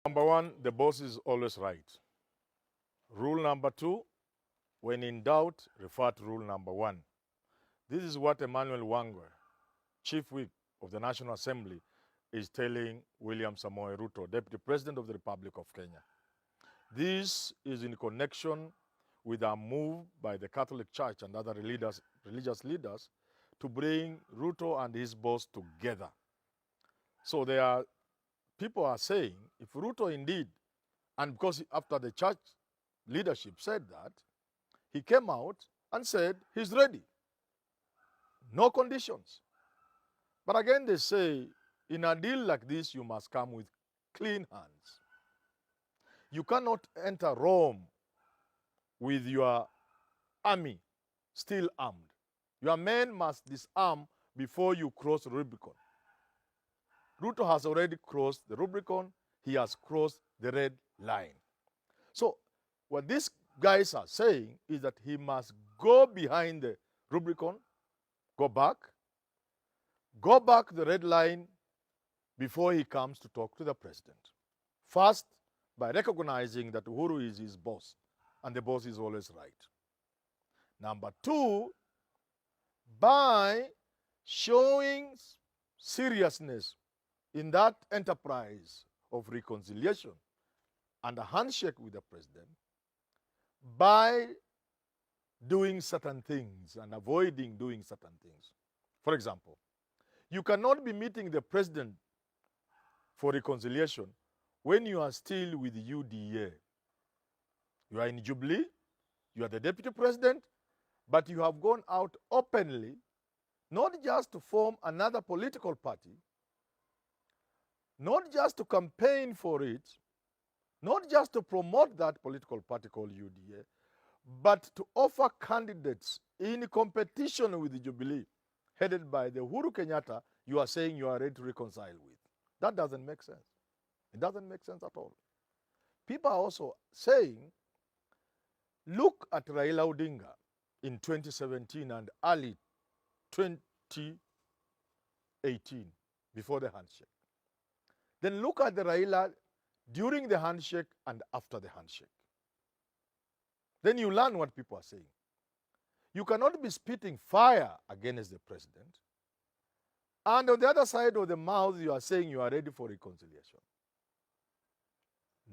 Number one, the boss is always right. Rule number two, when in doubt, refer to rule number one. This is what Emmanuel Wangwe, Chief Whip of the National Assembly, is telling William Samoei Ruto, Deputy President of the Republic of Kenya. This is in connection with a move by the Catholic Church and other religious leaders to bring Ruto and his boss together. So people are saying, if Ruto indeed, and because after the church leadership said that, he came out and said he's ready. No conditions. But again, they say, in a deal like this, you must come with clean hands. You cannot enter Rome with your army still armed. Your men must disarm before you cross the Rubicon. Ruto has already crossed the Rubicon. He has crossed the red line. So what these guys are saying is that he must go behind the Rubicon, go back the red line before he comes to talk to the president. First, by recognizing that Uhuru is his boss, and the boss is always right. Number two, by showing seriousness in that enterprise of reconciliation and a handshake with the president, by doing certain things and avoiding doing certain things. For example, you cannot be meeting the president for reconciliation when you are still with the UDA. You are in Jubilee, you are the deputy president, but you have gone out openly, not just to form another political party, not just to campaign for it, not just to promote that political party called UDA, but to offer candidates in competition with the Jubilee, headed by the Uhuru Kenyatta, you are saying you are ready to reconcile with. That doesn't make sense. It doesn't make sense at all. People are also saying, look at Raila Odinga in 2017 and early 2018, before the handshake. Then look at the Raila during the handshake and after the handshake. Then you learn what people are saying. You cannot be spitting fire against the president, and on the other side of the mouth, you are saying you are ready for reconciliation.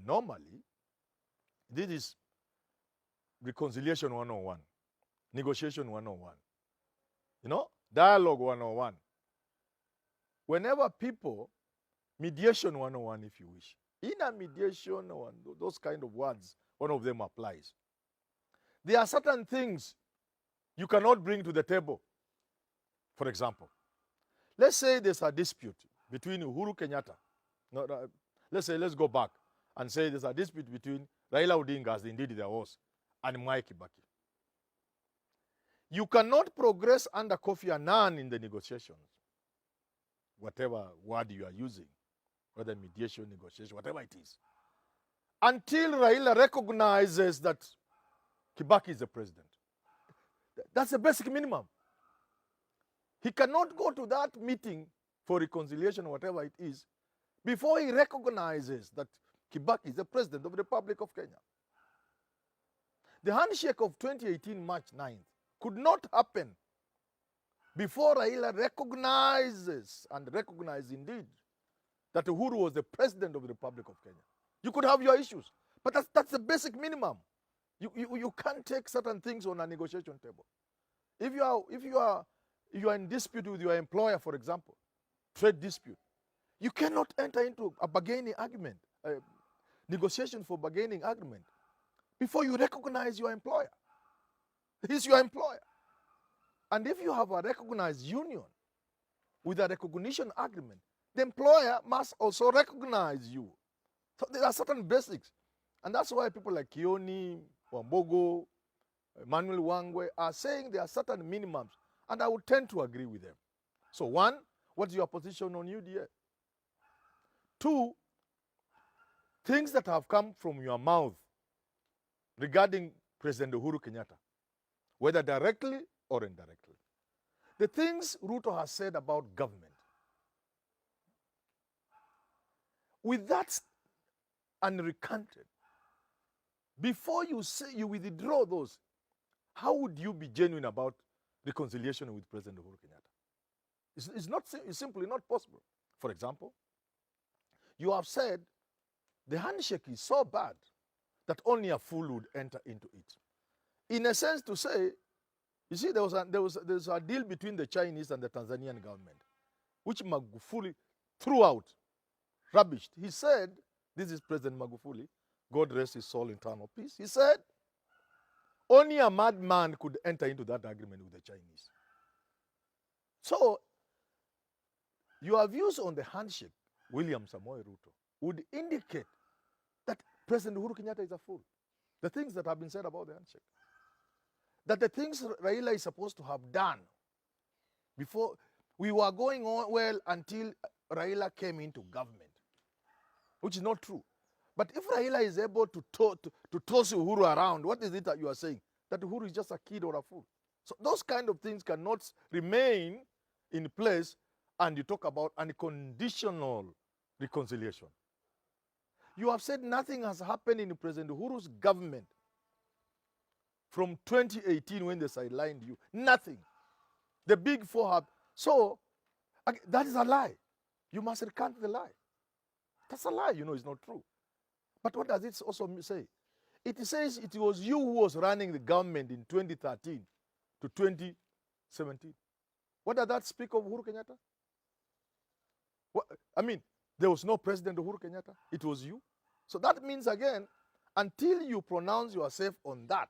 Normally, this is reconciliation 101, negotiation 101, dialogue 101. Whenever people, mediation 101 if you wish. In a mediation, those kind of words, one of them applies. There are certain things you cannot bring to the table. For example, let's say there's a dispute between Uhuru Kenyatta. Let's go back and say there's a dispute between Raila Odinga, as indeed there was, and Mwai Kibaki. You cannot progress under Kofi Annan in the negotiations, whatever word you are using, whether mediation, negotiation, whatever it is, until Raila recognizes that Kibaki is the president. That's the basic minimum. He cannot go to that meeting for reconciliation, whatever it is, before he recognizes that Kibaki is the president of the Republic of Kenya. The handshake of 2018, March 9th, could not happen before Raila recognizes indeed that Uhuru was the president of the Republic of Kenya. You could have your issues, but that's the basic minimum. You can't take certain things on a negotiation table. If you are in dispute with your employer, for example, trade dispute, you cannot enter into a bargaining argument, negotiation for bargaining agreement, before you recognize your employer. He's your employer. And if you have a recognized union with a recognition agreement, the employer must also recognize you. So there are certain basics. And that's why people like Kioni, Wambogo, Emmanuel Wangwe are saying there are certain minimums. And I would tend to agree with them. So one, what's your position on UDA? Two, things that have come from your mouth regarding President Uhuru Kenyatta, whether directly or indirectly. The things Ruto has said about government. With that and recanted, before you say you withdraw those, how would you be genuine about reconciliation with President Uhuru Kenyatta? It's simply not possible. For example, you have said the handshake is so bad that only a fool would enter into it. In a sense, to say, you see, there was a deal between the Chinese and the Tanzanian government, which Magufuli threw out, rubbished. He said, this is President Magufuli, God rest his soul in eternal peace. He said, only a madman could enter into that agreement with the Chinese. So, your views on the handshake, William Samoei Ruto, would indicate that President Uhuru Kenyatta is a fool. The things that have been said about the handshake. That the things Raila is supposed to have done before, we were going on well until Raila came into government, which is not true. But if Raila is able to toss Uhuru around, what is it that you are saying? That Uhuru is just a kid or a fool. So those kind of things cannot remain in place, and you talk about unconditional reconciliation. You have said nothing has happened in President Uhuru's government from 2018 when they sidelined you. Nothing. The big four have. So, that is a lie. You must recant the lie. That's a lie, you know, it's not true. But what does it also say? It says it was you who was running the government in 2013 to 2017. What does that speak of Uhuru Kenyatta? What, I mean, there was no President Uhuru Kenyatta. It was you. So that means, again, until you pronounce yourself on that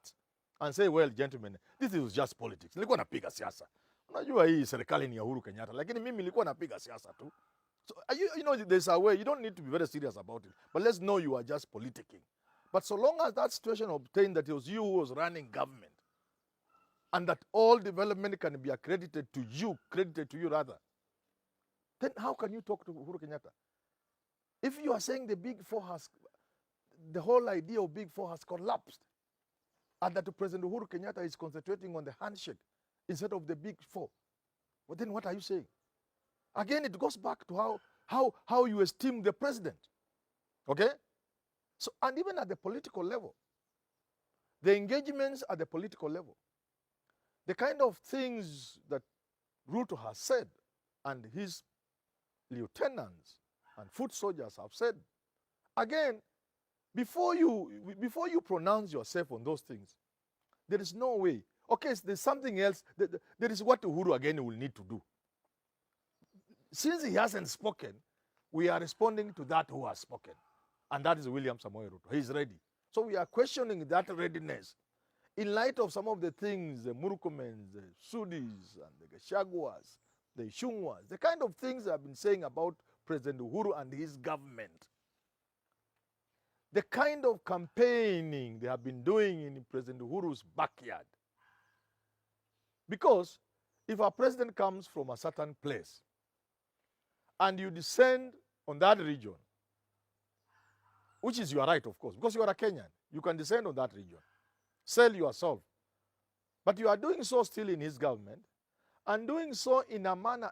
and say, well, gentlemen, this is just politics. Nilikuwa napiga siasa. Unajua hii serikali ni ya Uhuru Kenyatta. Lakini mimi nilikuwa napiga siasa tu. So, you know, there's a way. You don't need to be very serious about it. But let's know you are just politicking. But so long as that situation obtained that it was you who was running government, and that all development can be credited to you rather, then how can you talk to Uhuru Kenyatta? If you are saying the big four has, the whole idea of big four has collapsed, and that President Uhuru Kenyatta is concentrating on the handshake instead of the big four, well, then what are you saying? Again, it goes back to how you esteem the president. Okay? So, and even at the political level, the engagements at the political level, the kind of things that Ruto has said and his lieutenants and foot soldiers have said, again, before you pronounce yourself on those things, there is no way. Okay, so there's something else. There is what Uhuru again will need to do. Since he hasn't spoken, we are responding to that who has spoken. And that is William Samoei Ruto. He is ready. So we are questioning that readiness in light of some of the things, the Murkomens, the Sudis, and the Gachagwas, the Ishungwas, the kind of things I've been saying about President Uhuru and his government. The kind of campaigning they have been doing in President Uhuru's backyard. Because if a president comes from a certain place and you descend on that region, which is your right, of course, because you are a Kenyan, you can descend on that region, sell yourself. But you are doing so still in his government, and doing so in a manner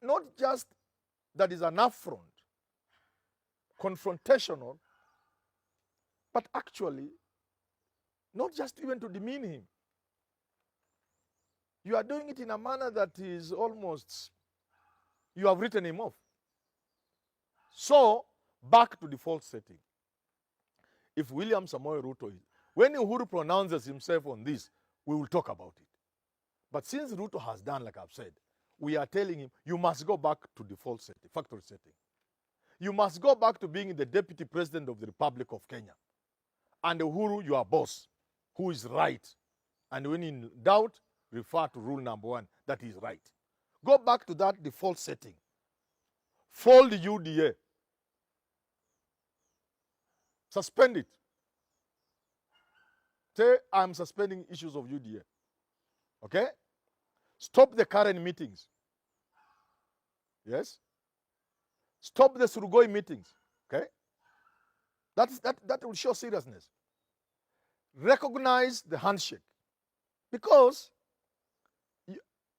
not just that is an affront, confrontational, but actually not just even to demean him. You are doing it in a manner that is almost, you have written him off. So, back to default setting. If William Samoei Ruto is, when Uhuru pronounces himself on this, we will talk about it. But since Ruto has done, like I've said, we are telling him, you must go back to default setting, factory setting. You must go back to being the deputy president of the Republic of Kenya. And Uhuru, your boss, who is right. And when in doubt, refer to rule number 1, that is right. Go back to that default setting. Fold UDA. Suspend it. Say, I'm suspending issues of UDA. Okay? Stop the current meetings. Yes? Stop the Surugoi meetings. Okay? That will show seriousness. Recognize the handshake. Because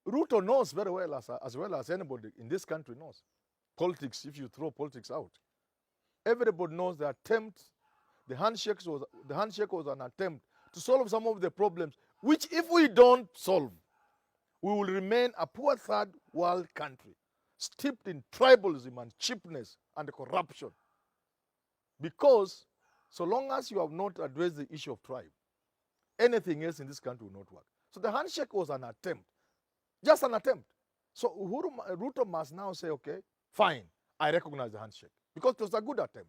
Ruto knows very well, as well as anybody in this country knows, politics, if you throw politics out, everybody knows the handshake was an attempt to solve some of the problems, which if we don't solve, we will remain a poor third world country, steeped in tribalism and cheapness and corruption. Because so long as you have not addressed the issue of tribe, anything else in this country will not work. So the handshake was an attempt, just an attempt. So Ruto must now say, okay, fine, I recognize the handshake. Because it was a good attempt.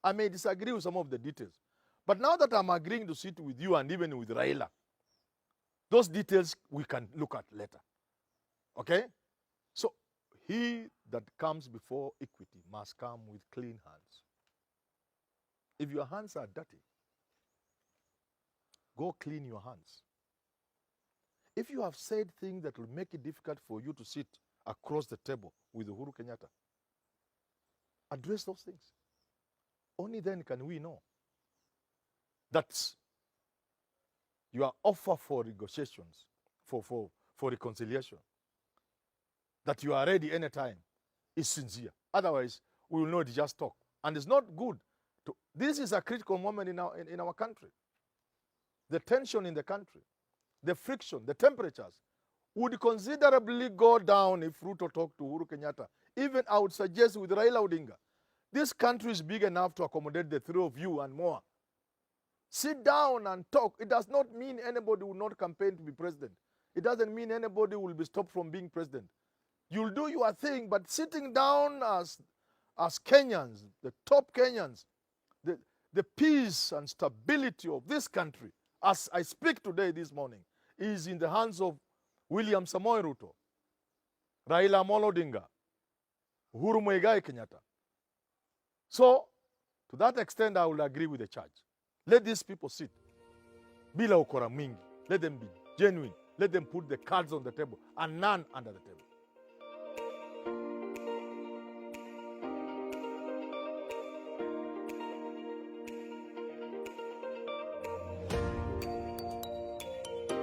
I may disagree with some of the details. But now that I'm agreeing to sit with you and even with Raila, those details we can look at later. Okay? So he that comes before equity must come with clean hands. If your hands are dirty, go clean your hands. If you have said things that will make it difficult for you to sit across the table with Uhuru Kenyatta, address those things. Only then can we know that your offer for negotiations, for reconciliation, that you are ready anytime, is sincere. Otherwise, we will know it's just talk. And it's not good. This is a critical moment in our country. The tension in the country, the friction, the temperatures would considerably go down if Ruto talked to Uhuru Kenyatta. Even I would suggest with Raila Odinga. This country is big enough to accommodate the three of you and more. Sit down and talk. It does not mean anybody will not campaign to be president. It doesn't mean anybody will be stopped from being president. You'll do your thing, but sitting down as Kenyans, the top Kenyans, the peace and stability of this country, as I speak today, this morning, is in the hands of William Samoei Ruto, Raila Amolo Odinga, Uhuru Muigai Kenyatta. So, to that extent, I will agree with the church. Let these people sit. Bila ukora mingi. Let them be genuine. Let them put the cards on the table and none under the table.